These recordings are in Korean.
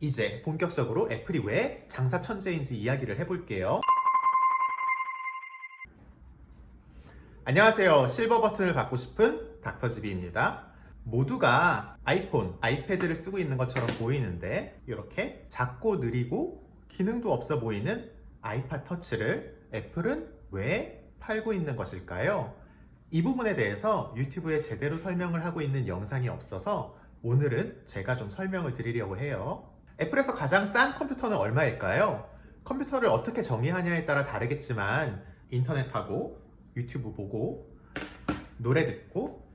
이제 본격적으로 애플이 왜 장사 천재인지 이야기를 해볼게요. 안녕하세요. 실버 버튼을 받고 싶은 닥터지비입니다. 모두가 아이폰, 아이패드를 쓰고 있는 것처럼 보이는데 이렇게 작고 느리고 기능도 없어 보이는 아이팟 터치를 애플은 왜 팔고 있는 것일까요? 이 부분에 대해서 유튜브에 제대로 설명을 하고 있는 영상이 없어서 오늘은 제가 좀 설명을 드리려고 해요. 애플에서 가장 싼 컴퓨터는 얼마일까요? 컴퓨터를 어떻게 정의하냐에 따라 다르겠지만 인터넷하고 유튜브 보고 노래 듣고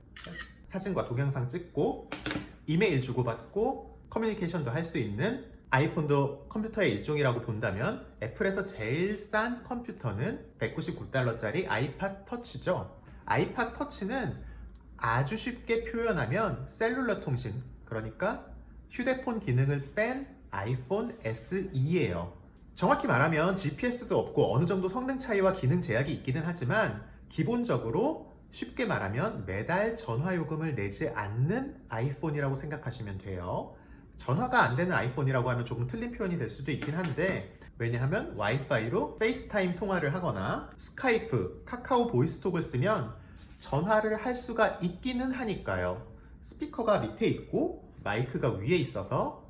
사진과 동영상 찍고 이메일 주고받고 커뮤니케이션도 할 수 있는 아이폰도 컴퓨터의 일종이라고 본다면 애플에서 제일 싼 컴퓨터는 $199짜리 아이팟 터치죠. 아이팟 터치는 아주 쉽게 표현하면 셀룰러 통신, 그러니까 휴대폰 기능을 뺀 아이폰 SE예요. 정확히 말하면 GPS도 없고 어느 정도 성능 차이와 기능 제약이 있기는 하지만 기본적으로 쉽게 말하면 매달 전화 요금을 내지 않는 아이폰이라고 생각하시면 돼요. 전화가 안 되는 아이폰이라고 하면 조금 틀린 표현이 될 수도 있긴 한데, 왜냐하면 와이파이로 페이스타임 통화를 하거나 스카이프, 카카오 보이스톡을 쓰면 전화를 할 수가 있기는 하니까요. 스피커가 밑에 있고 마이크가 위에 있어서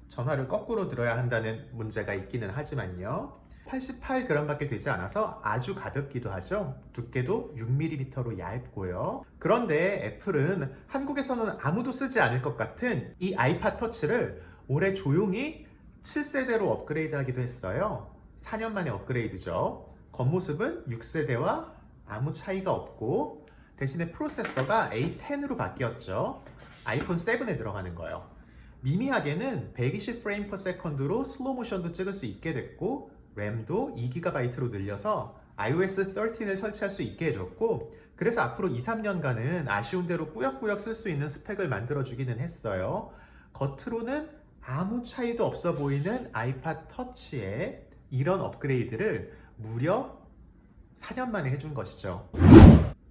전화를 거꾸로 들어야 한다는 문제가 있기는 하지만요. 88g 밖에 되지 않아서 아주 가볍기도 하죠. 두께도 6mm로 얇고요. 그런데 애플은 한국에서는 아무도 쓰지 않을 것 같은 이 아이팟 터치를 올해 조용히 7세대로 업그레이드 하기도 했어요. 4년 만에 업그레이드죠. 겉모습은 6세대와 아무 차이가 없고 대신에 프로세서가 A10으로 바뀌었죠. 아이폰 7에 들어가는 거예요. 미미하게는 120프레임/세컨드로 슬로우 모션도 찍을 수 있게 됐고 램도 2GB로 늘려서 iOS 13을 설치할 수 있게 해줬고, 그래서 앞으로 2-3년간은 아쉬운 대로 꾸역꾸역 쓸 수 있는 스펙을 만들어주기는 했어요. 겉으로는 아무 차이도 없어 보이는 아이팟 터치에 이런 업그레이드를 무려 4년 만에 해준 것이죠.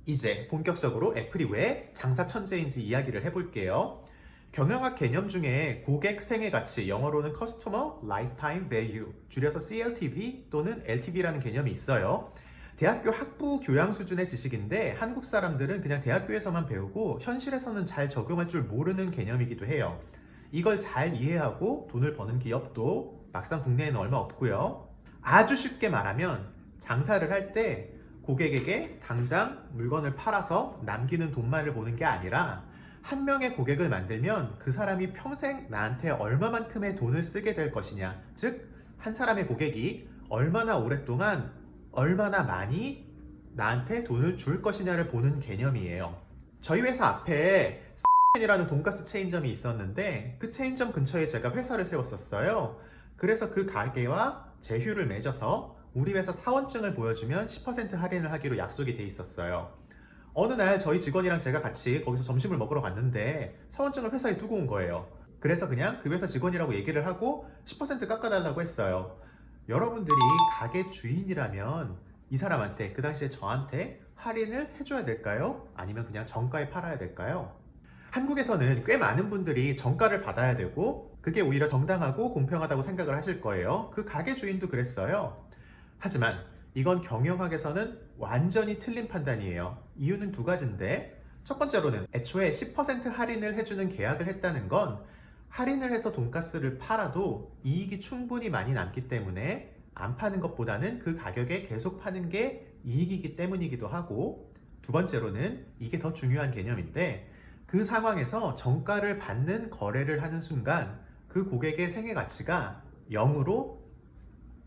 이제 본격적으로 애플이 왜 장사 천재인지 이야기를 해볼게요. 경영학 개념 중에 고객 생애 가치, 영어로는 Customer Lifetime Value, 줄여서 CLTV 또는 LTV라는 개념이 있어요. 대학교 학부 교양 수준의 지식인데 한국 사람들은 그냥 대학교에서만 배우고 현실에서는 잘 적용할 줄 모르는 개념이기도 해요. 이걸 잘 이해하고 돈을 버는 기업도 막상 국내에는 얼마 없고요. 아주 쉽게 말하면 장사를 할 때 고객에게 당장 물건을 팔아서 남기는 돈만을 보는 게 아니라 한 명의 고객을 만들면 그 사람이 평생 나한테 얼마만큼의 돈을 쓰게 될 것이냐, 즉 한 사람의 고객이 얼마나 오랫동안 얼마나 많이 나한테 돈을 줄 것이냐를 보는 개념이에요. 저희 회사 앞에 이라는 돈가스 체인점이 있었는데 그 체인점 근처에 제가 회사를 세웠었어요. 그래서 그 가게와 제휴를 맺어서 우리 회사 사원증을 보여주면 10% 할인을 하기로 약속이 돼 있었어요. 어느 날 저희 직원이랑 제가 같이 거기서 점심을 먹으러 갔는데 사원증을 회사에 두고 온 거예요. 그래서 그냥 그 회사 직원이라고 얘기를 하고 10% 깎아달라고 했어요. 여러분들이 가게 주인이라면 이 사람한테, 그 당시에 저한테 할인을 해줘야 될까요? 아니면 그냥 정가에 팔아야 될까요? 한국에서는 꽤 많은 분들이 정가를 받아야 되고 그게 오히려 정당하고 공평하다고 생각을 하실 거예요. 그 가게 주인도 그랬어요. 하지만 이건 경영학에서는 완전히 틀린 판단이에요. 이유는 두 가지인데, 첫 번째로는 애초에 10% 할인을 해주는 계약을 했다는 건 할인을 해서 돈가스를 팔아도 이익이 충분히 많이 남기 때문에 안 파는 것보다는 그 가격에 계속 파는 게 이익이기 때문이기도 하고, 두 번째로는 이게 더 중요한 개념인데, 그 상황에서 정가를 받는 거래를 하는 순간 그 고객의 생애 가치가 0으로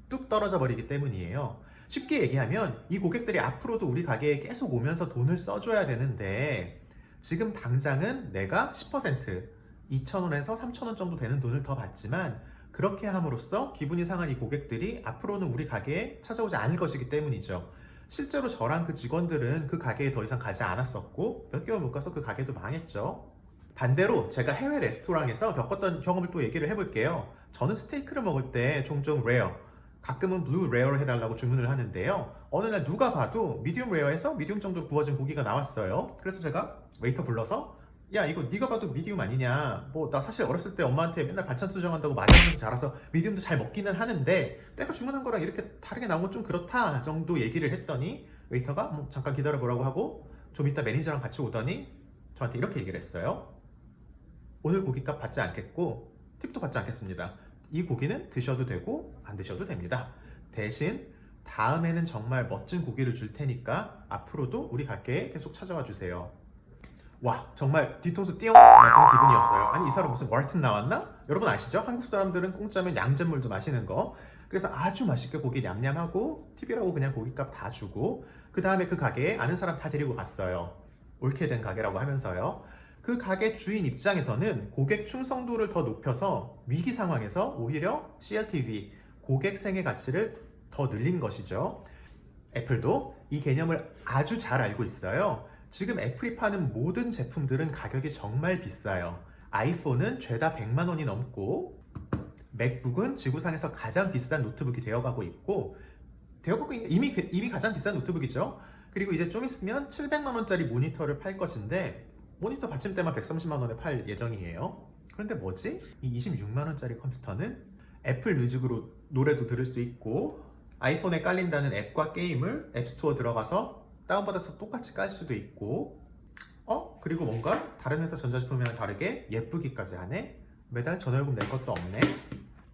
뚝 떨어져 버리기 때문이에요. 쉽게 얘기하면 이 고객들이 앞으로도 우리 가게에 계속 오면서 돈을 써줘야 되는데 지금 당장은 내가 10%, 2,000원에서 3,000원 정도 되는 돈을 더 받지만 그렇게 함으로써 기분이 상한 이 고객들이 앞으로는 우리 가게에 찾아오지 않을 것이기 때문이죠. 실제로 저랑 그 직원들은 그 가게에 더 이상 가지 않았었고 몇 개월 못 가서 그 가게도 망했죠. 반대로 제가 해외 레스토랑에서 겪었던 경험을 또 얘기를 해볼게요. 저는 스테이크를 먹을 때 종종 레어, 가끔은 블루 레어를 해달라고 주문을 하는데요. 어느 날 누가 봐도 미디움 레어에서 미디움 정도 구워진 고기가 나왔어요. 그래서 제가 웨이터 불러서 야 이거 네가 봐도 미디움 아니냐, 뭐 나 사실 어렸을 때 엄마한테 맨날 반찬 수정한다고 맞으면서 자라서 미디움도 잘 먹기는 하는데 내가 주문한 거랑 이렇게 다르게 나온 건 좀 그렇다 정도 얘기를 했더니 웨이터가 뭐 잠깐 기다려보라고 하고 좀 이따 매니저랑 같이 오더니 저한테 이렇게 얘기를 했어요. 오늘 고깃값 받지 않겠고 팁도 받지 않겠습니다. 이 고기는 드셔도 되고 안 드셔도 됩니다. 대신 다음에는 정말 멋진 고기를 줄 테니까 앞으로도 우리 가게에 계속 찾아와 주세요. 와, 정말 뒤통수 띠용 맞은 기분이었어요. 아니 이 사람 무슨 마르틴 나왔나? 여러분 아시죠? 한국 사람들은 공짜면 양잿물도 마시는 거. 그래서 아주 맛있게 고기 냠냠하고 팁이라고 그냥 고깃값 다 주고 그 다음에 그 가게에 아는 사람 다 데리고 갔어요. 옳게 된 가게라고 하면서요. 그 가게 주인 입장에서는 고객 충성도를 더 높여서 위기 상황에서 오히려 CLTV, 고객 생애 가치를 더 늘린 것이죠. 애플도 이 개념을 아주 잘 알고 있어요. 지금 애플이 파는 모든 제품들은 가격이 정말 비싸요. 아이폰은 죄다 100만 원이 넘고 맥북은 지구상에서 가장 비싼 노트북이 되어가고 있고 이미 가장 비싼 노트북이죠. 그리고 이제 좀 있으면 700만 원짜리 모니터를 팔 것인데 모니터 받침대만 130만 원에 팔 예정이에요. 그런데 뭐지? 이 26만 원짜리 컴퓨터는 애플 뮤직으로 노래도 들을 수 있고 아이폰에 깔린다는 앱과 게임을 앱스토어 들어가서 다운받아서 똑같이 깔 수도 있고 그리고 뭔가 다른 회사 전자제품이랑 다르게 예쁘기까지 하네? 매달 전화요금 낼 것도 없네?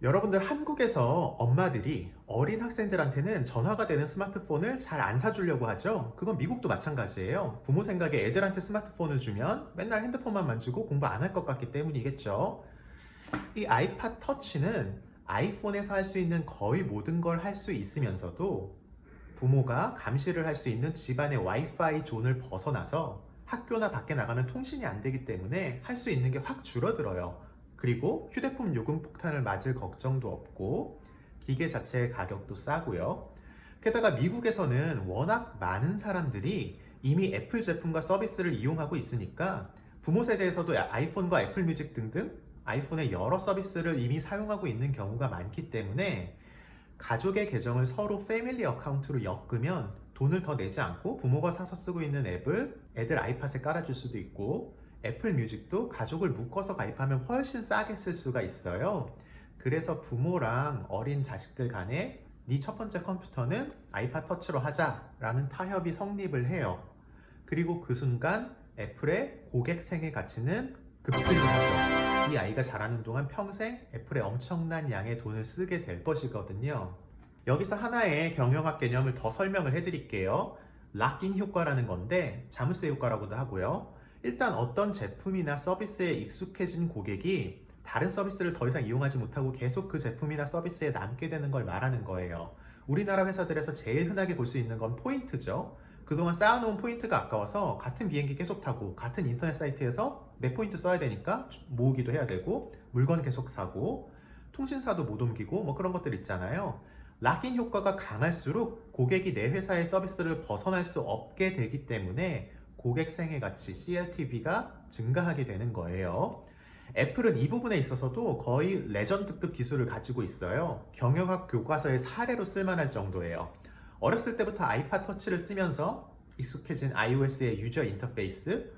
여러분들 한국에서 엄마들이 어린 학생들한테는 전화가 되는 스마트폰을 잘 안 사주려고 하죠? 그건 미국도 마찬가지예요. 부모 생각에 애들한테 스마트폰을 주면 맨날 핸드폰만 만지고 공부 안 할 것 같기 때문이겠죠. 이 아이팟 터치는 아이폰에서 할 수 있는 거의 모든 걸 할 수 있으면서도 부모가 감시를 할 수 있는 집안의 와이파이 존을 벗어나서 학교나 밖에 나가면 통신이 안 되기 때문에 할 수 있는 게 확 줄어들어요. 그리고 휴대폰 요금 폭탄을 맞을 걱정도 없고 기계 자체의 가격도 싸고요. 게다가 미국에서는 워낙 많은 사람들이 이미 애플 제품과 서비스를 이용하고 있으니까 부모 세대에서도 아이폰과 애플 뮤직 등등 아이폰의 여러 서비스를 이미 사용하고 있는 경우가 많기 때문에 가족의 계정을 서로 패밀리 어카운트로 엮으면 돈을 더 내지 않고 부모가 사서 쓰고 있는 앱을 애들 아이팟에 깔아줄 수도 있고 애플 뮤직도 가족을 묶어서 가입하면 훨씬 싸게 쓸 수가 있어요. 그래서 부모랑 어린 자식들 간에 네 첫 번째 컴퓨터는 아이팟 터치로 하자라는 타협이 성립을 해요. 그리고 그 순간 애플의 고객 생애 가치는 급등을 하죠. 이 아이가 자라는 동안 평생 애플에 엄청난 양의 돈을 쓰게 될 것이거든요. 여기서 하나의 경영학 개념을 더 설명을 해드릴게요. 락인 효과라는 건데 자물쇠 효과라고도 하고요. 일단 어떤 제품이나 서비스에 익숙해진 고객이 다른 서비스를 더 이상 이용하지 못하고 계속 그 제품이나 서비스에 남게 되는 걸 말하는 거예요. 우리나라 회사들에서 제일 흔하게 볼 수 있는 건 포인트죠. 그동안 쌓아놓은 포인트가 아까워서 같은 비행기 계속 타고 같은 인터넷 사이트에서 내 포인트 써야 되니까 모으기도 해야 되고 물건 계속 사고 통신사도 못 옮기고 뭐 그런 것들 있잖아요. 락인 효과가 강할수록 고객이 내 회사의 서비스를 벗어날 수 없게 되기 때문에 고객 생애 가치 CLTV가 증가하게 되는 거예요. 애플은 이 부분에 있어서도 거의 레전드급 기술을 가지고 있어요. 경영학 교과서의 사례로 쓸만할 정도예요. 어렸을 때부터 아이팟 터치를 쓰면서 익숙해진 iOS의 유저 인터페이스,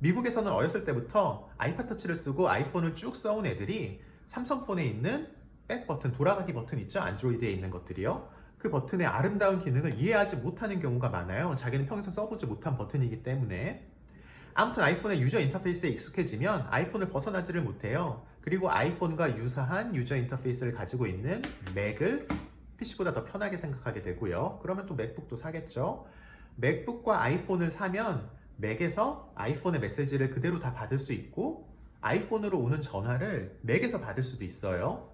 미국에서는 어렸을 때부터 아이팟 터치를 쓰고 아이폰을 쭉 써온 애들이 삼성폰에 있는 백 버튼, 돌아가기 버튼 있죠? 안드로이드에 있는 것들이요. 그 버튼의 아름다운 기능을 이해하지 못하는 경우가 많아요. 자기는 평생 써보지 못한 버튼이기 때문에. 아무튼 아이폰의 유저 인터페이스에 익숙해지면 아이폰을 벗어나지를 못해요. 그리고 아이폰과 유사한 유저 인터페이스를 가지고 있는 맥을 PC보다 더 편하게 생각하게 되고요. 그러면 또 맥북도 사겠죠. 맥북과 아이폰을 사면 맥에서 아이폰의 메시지를 그대로 다 받을 수 있고 아이폰으로 오는 전화를 맥에서 받을 수도 있어요.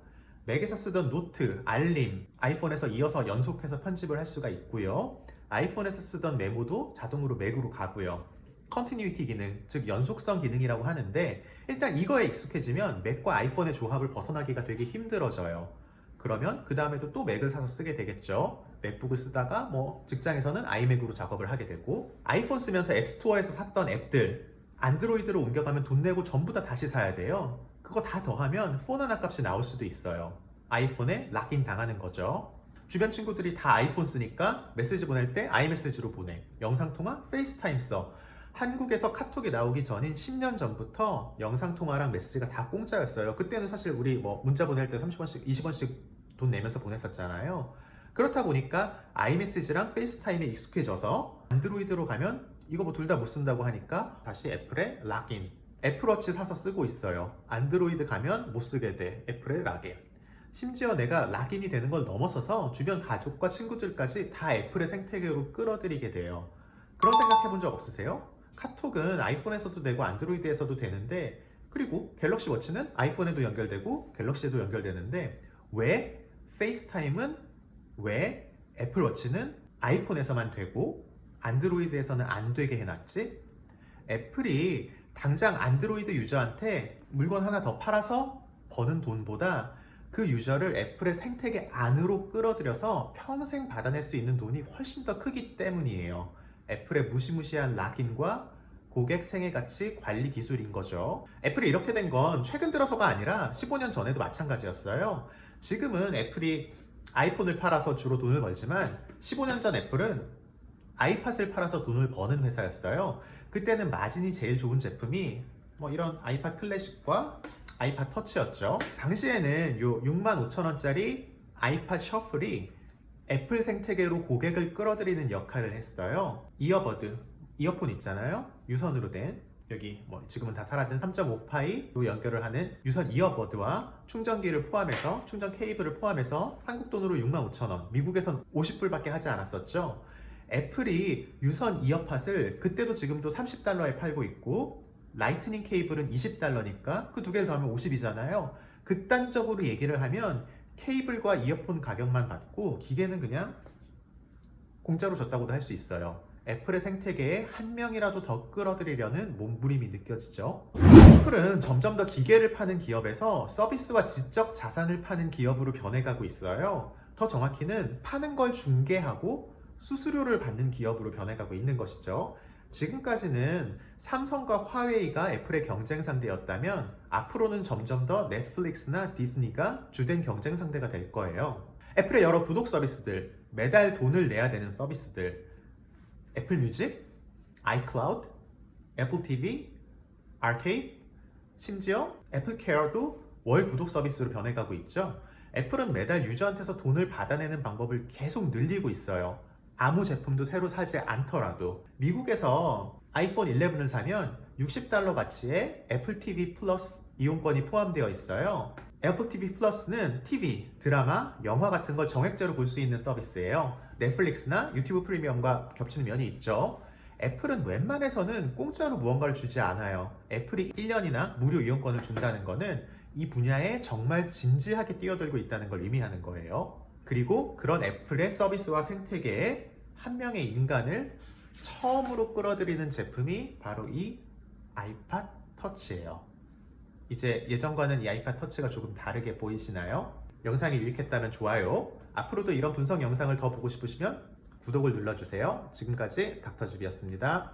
맥에서 쓰던 노트, 알림, 아이폰에서 이어서 연속해서 편집을 할 수가 있고요. 아이폰에서 쓰던 메모도 자동으로 맥으로 가고요. 컨티뉴이티 기능, 즉 연속성 기능이라고 하는데 일단 이거에 익숙해지면 맥과 아이폰의 조합을 벗어나기가 되게 힘들어져요. 그러면 그 다음에도 또 맥을 사서 쓰게 되겠죠. 맥북을 쓰다가 뭐 직장에서는 아이맥으로 작업을 하게 되고 아이폰 쓰면서 앱스토어에서 샀던 앱들 안드로이드로 옮겨가면 돈 내고 전부 다 다시 사야 돼요. 그거 다 더하면 폰 하나 값이 나올 수도 있어요. 아이폰에 락인 당하는 거죠. 주변 친구들이 다 아이폰 쓰니까 메시지 보낼 때 아이메시지로 보내. 영상통화, 페이스타임 써. 한국에서 카톡이 나오기 전인 10년 전부터 영상통화랑 메시지가 다 공짜였어요. 그때는 사실 우리 뭐 문자 보낼 때 30원씩, 20원씩 돈 내면서 보냈었잖아요. 그렇다 보니까 아이메시지랑 페이스타임에 익숙해져서 안드로이드로 가면 이거 뭐 둘 다 못 쓴다고 하니까 다시 애플에 락인. 애플워치 사서 쓰고 있어요. 안드로이드 가면 못 쓰게 돼. 애플에 락인. 심지어 내가 락인이 되는 걸 넘어서서 주변 가족과 친구들까지 다 애플의 생태계로 끌어들이게 돼요. 그런 생각 해본 적 없으세요? 카톡은 아이폰에서도 되고 안드로이드에서도 되는데, 그리고 갤럭시 워치는 아이폰에도 연결되고 갤럭시에도 연결되는데, 왜 페이스타임은, 왜 애플워치는 아이폰에서만 되고 안드로이드에서는 안 되게 해놨지? 애플이 당장 안드로이드 유저한테 물건 하나 더 팔아서 버는 돈보다 그 유저를 애플의 생태계 안으로 끌어들여서 평생 받아낼 수 있는 돈이 훨씬 더 크기 때문이에요. 애플의 무시무시한 락인과 고객 생애 가치 관리 기술인 거죠. 애플이 이렇게 된 건 최근 들어서가 아니라 15년 전에도 마찬가지였어요. 지금은 애플이 아이폰을 팔아서 주로 돈을 벌지만 15년 전 애플은 아이팟을 팔아서 돈을 버는 회사였어요. 그때는 마진이 제일 좋은 제품이 뭐 이런 아이팟 클래식과 아이팟 터치였죠. 당시에는 요 65,000원짜리 아이팟 셔플이 애플 생태계로 고객을 끌어들이는 역할을 했어요. 이어버드, 이어폰 있잖아요. 유선으로 된, 여기 뭐 지금은 다 사라진 3.5파이로 연결을 하는 유선 이어버드와 충전기를 포함해서, 충전 케이블을 포함해서 한국 돈으로 65,000원, 미국에선 50불밖에 하지 않았었죠. 애플이 유선 이어팟을 그때도 지금도 30달러에 팔고 있고, 라이트닝 케이블은 20달러니까 그 두 개를 더하면 50이잖아요. 극단적으로 얘기를 하면 케이블과 이어폰 가격만 받고 기계는 그냥 공짜로 줬다고도 할 수 있어요. 애플의 생태계에 한 명이라도 더 끌어들이려는 몸부림이 느껴지죠. 애플은 점점 더 기계를 파는 기업에서 서비스와 지적 자산을 파는 기업으로 변해가고 있어요. 더 정확히는 파는 걸 중개하고 수수료를 받는 기업으로 변해가고 있는 것이죠. 지금까지는 삼성과 화웨이가 애플의 경쟁 상대였다면 앞으로는 점점 더 넷플릭스나 디즈니가 주된 경쟁 상대가 될 거예요. 애플의 여러 구독 서비스들, 매달 돈을 내야 되는 서비스들, 애플 뮤직, 아이클라우드, 애플 TV, 아케이드, 심지어 애플 케어도 월 구독 서비스로 변해가고 있죠. 애플은 매달 유저한테서 돈을 받아내는 방법을 계속 늘리고 있어요. 아무 제품도 새로 사지 않더라도. 미국에서 아이폰 11을 사면 60달러 가치의 애플 TV 플러스 이용권이 포함되어 있어요. 애플 TV 플러스는 TV, 드라마, 영화 같은 걸 정액제로 볼 수 있는 서비스예요. 넷플릭스나 유튜브 프리미엄과 겹치는 면이 있죠. 애플은 웬만해서는 공짜로 무언가를 주지 않아요. 애플이 1년이나 무료 이용권을 준다는 거는 이 분야에 정말 진지하게 뛰어들고 있다는 걸 의미하는 거예요. 그리고 그런 애플의 서비스와 생태계에 한 명의 인간을 처음으로 끌어들이는 제품이 바로 이 아이팟 터치예요. 이제 예전과는 이 아이팟 터치가 조금 다르게 보이시나요? 영상이 유익했다면 좋아요. 앞으로도 이런 분석 영상을 더 보고 싶으시면 구독을 눌러주세요. 지금까지 닥터집이었습니다.